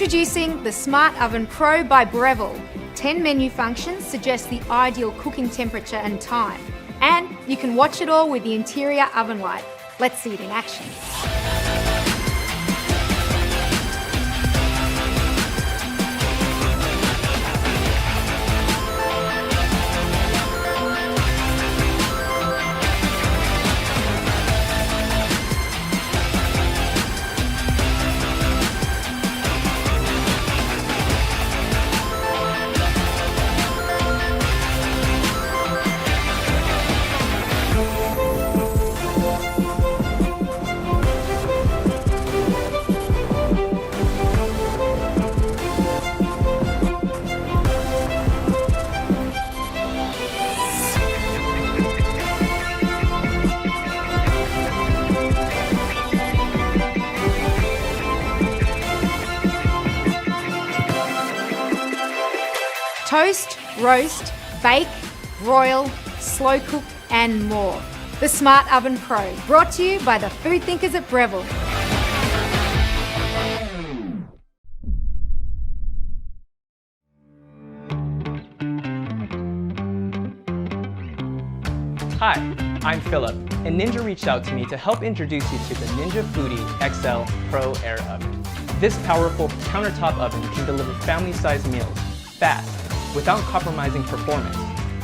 Introducing the Smart Oven Pro by BREVILLE. 10 menu functions suggest the ideal cooking temperature and time. And you can watch it all with the interior oven light. Let's see it in action. Toast, roast, bake, broil, slow cook and more. The Smart Oven Pro, brought to you by the food thinkers at BREVILLE. Hi, I'm Philip, and Ninja reached out to me to help introduce you to the Ninja Foodi XL Pro Air Oven. This powerful countertop oven can deliver family-sized meals, fast, without compromising performance.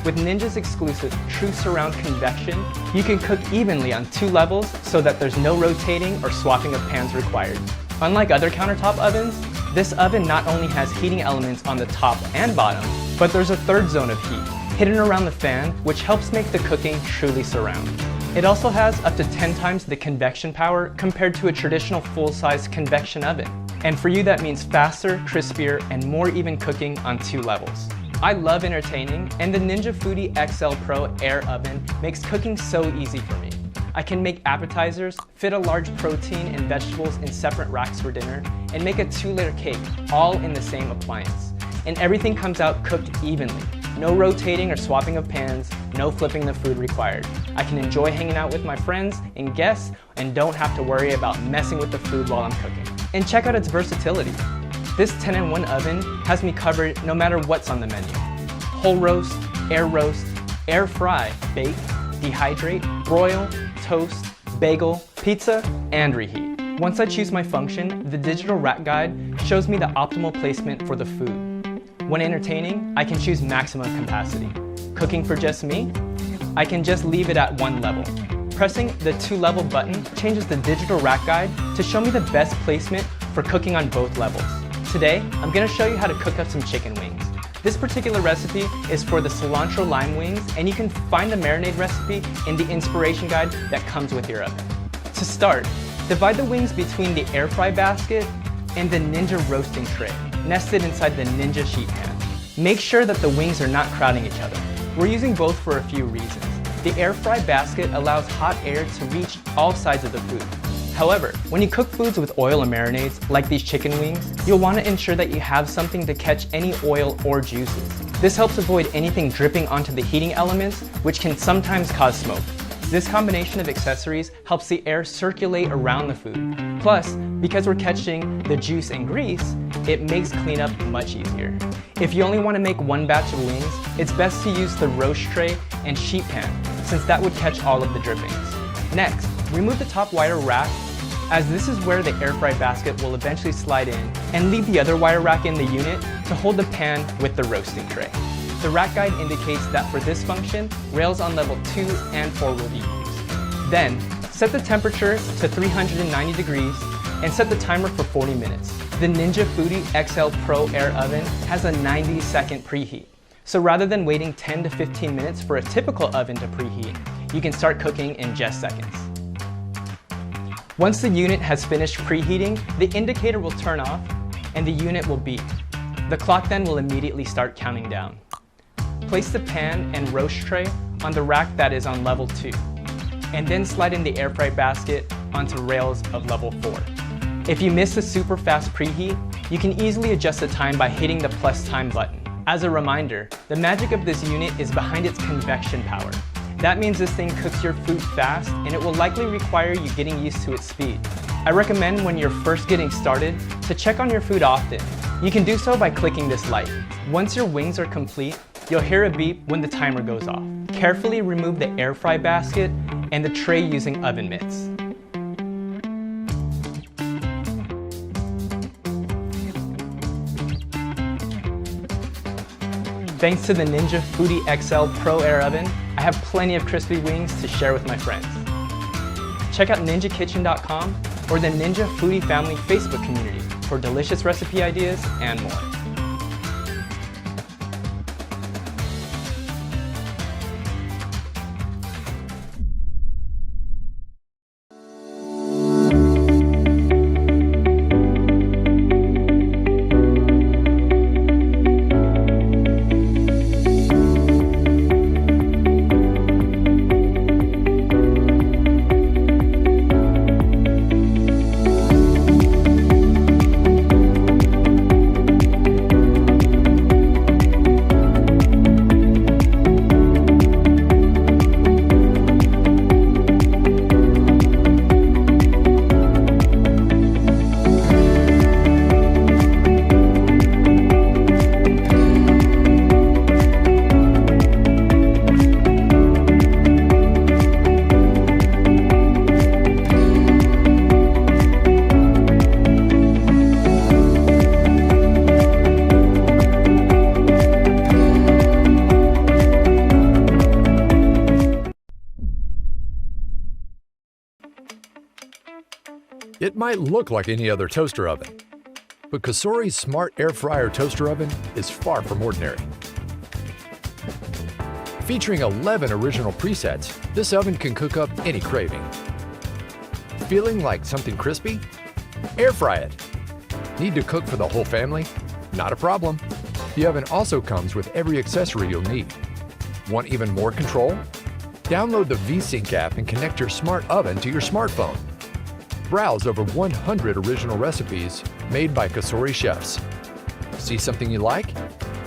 With Ninja's exclusive True Surround Convection, you can cook evenly on 2 levels so that there's no rotating or swapping of pans required. Unlike other countertop ovens, this oven not only has heating elements on the top and bottom, but there's a third zone of heat, hidden around the fan, which helps make the cooking truly surround. It also has up to 10 times the convection power compared to a traditional full-size convection oven. And for you that means faster, crispier, and more even cooking on 2 levels. I love entertaining, and the Ninja Foodi XL Pro Air Oven makes cooking so easy for me. I can make appetizers, fit a large protein and vegetables in separate racks for dinner, and make a 2-layer cake, all in the same appliance. And everything comes out cooked evenly. No rotating or swapping of pans, no flipping the food required. I can enjoy hanging out with my friends and guests and don't have to worry about messing with the food while I'm cooking. And check out its versatility. This 10-in-1 oven has me covered no matter what's on the menu. Whole roast, air fry, bake, dehydrate, broil, toast, bagel, pizza, and reheat. Once I choose my function, the digital rack guide shows me the optimal placement for the food. When entertaining, I can choose maximum capacity. Cooking for just me, I can just leave it at 1 level. Pressing the 2-level button changes the digital rack guide to show me the best placement for cooking on both levels. Today, I'm going to show you how to cook up some chicken wings. This particular recipe is for the cilantro lime wings, and you can find the marinade recipe in the inspiration guide that comes with your oven. To start, divide the wings between the air fry basket and the Ninja roasting tray, nested inside the Ninja sheet pan. Make sure that the wings are not crowding each other. We're using both for a few reasons. The air fry basket allows hot air to reach all sides of the food. However, when you cook foods with oil or marinades, like these chicken wings, you'll want to ensure that you have something to catch any oil or juices. This helps avoid anything dripping onto the heating elements, which can sometimes cause smoke. This combination of accessories helps the air circulate around the food. Plus, because we're catching the juice and grease, it makes cleanup much easier. If you only want to make 1 batch of wings, it's best to use the roast tray and sheet pan, since that would catch all of the drippings. Next, remove the top wire rack, as this is where the air fry basket will eventually slide in, and leave the other wire rack in the unit to hold the pan with the roasting tray. The rack guide indicates that for this function, rails on level 2 and 4 will be used. Then, set the temperature to 390 degrees and set the timer for 40 minutes. The Ninja Foodi XL Pro Air Oven has a 90-second preheat. So rather than waiting 10 to 15 minutes for a typical oven to preheat, you can start cooking in just seconds. Once the unit has finished preheating, the indicator will turn off and the unit will beep. The clock then will immediately start counting down. Place the pan and roast tray on the rack that is on level 2, and then slide in the air fry basket onto rails of level 4. If you miss the super fast preheat, you can easily adjust the time by hitting the plus time button. As a reminder, the magic of this unit is behind its convection power. That means this thing cooks your food fast, and it will likely require you getting used to its speed. I recommend when you're first getting started to check on your food often. You can do so by clicking this light. Once your wings are complete, you'll hear a beep when the timer goes off. Carefully remove the air fry basket and the tray using oven mitts. Thanks to the Ninja Foodi XL Pro Air Oven, I have plenty of crispy wings to share with my friends. Check out ninjakitchen.com or the Ninja Foodi Family Facebook community for delicious recipe ideas and more. It might look like any other toaster oven, but COSORI's Smart Air Fryer Toaster Oven is far from ordinary. Featuring 11 original presets, this oven can cook up any craving. Feeling like something crispy? Air fry it. Need to cook for the whole family? Not a problem. The oven also comes with every accessory you'll need. Want even more control? Download the VSync app and connect your smart oven to your smartphone. Browse over 100 original recipes made by COSORI chefs. See something you like?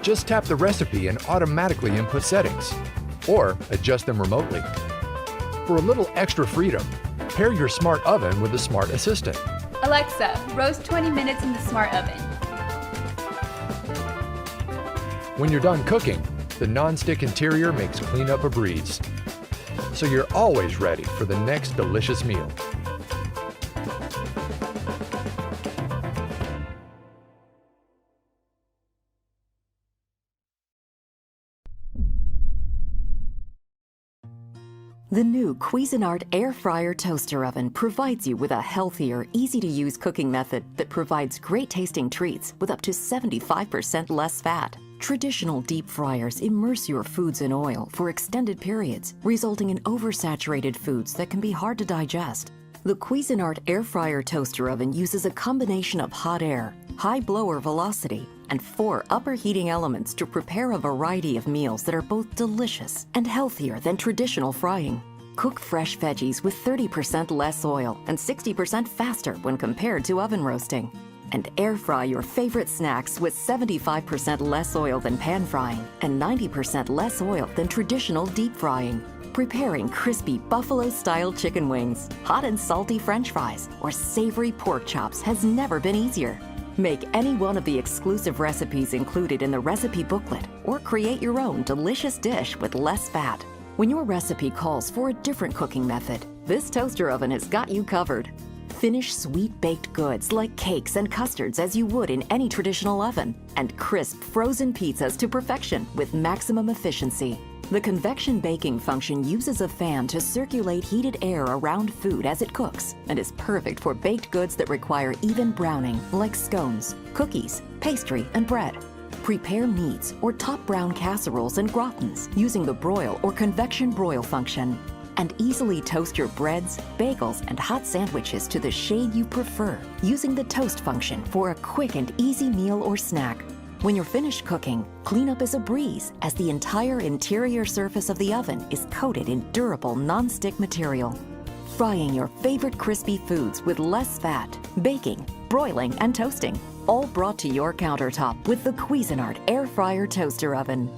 Just tap the recipe and automatically input settings, or adjust them remotely. For a little extra freedom, pair your smart oven with a smart assistant. Alexa, roast 20 minutes in the smart oven. When you're done cooking, the non-stick interior makes cleanup a breeze. So you're always ready for the next delicious meal. The new Cuisinart Air Fryer Toaster Oven provides you with a healthier, easy-to-use cooking method that provides great-tasting treats with up to 75% less fat. Traditional deep fryers immerse your foods in oil for extended periods, resulting in oversaturated foods that can be hard to digest. The Cuisinart Air Fryer Toaster Oven uses a combination of hot air, high blower velocity, and 4 upper heating elements to prepare a variety of meals that are both delicious and healthier than traditional frying. Cook fresh veggies with 30% less oil and 60% faster when compared to oven roasting. And air fry your favorite snacks with 75% less oil than pan frying and 90% less oil than traditional deep frying. Preparing crispy buffalo-style chicken wings, hot and salty French fries, or savory pork chops has never been easier. Make any one of the exclusive recipes included in the recipe booklet or create your own delicious dish with less fat. When your recipe calls for a different cooking method, this toaster oven has got you covered. Finish sweet baked goods like cakes and custards as you would in any traditional oven, and crisp frozen pizzas to perfection with maximum efficiency. The convection baking function uses a fan to circulate heated air around food as it cooks and is perfect for baked goods that require even browning, like scones, cookies, pastry, and bread. Prepare meats or top brown casseroles and gratins using the broil or convection broil function. And easily toast your breads, bagels, and hot sandwiches to the shade you prefer using the toast function for a quick and easy meal or snack. When you're finished cooking, cleanup is a breeze as the entire interior surface of the oven is coated in durable non-stick material. Frying your favorite crispy foods with less fat, baking, broiling, and toasting, all brought to your countertop with the Cuisinart Air Fryer Toaster Oven.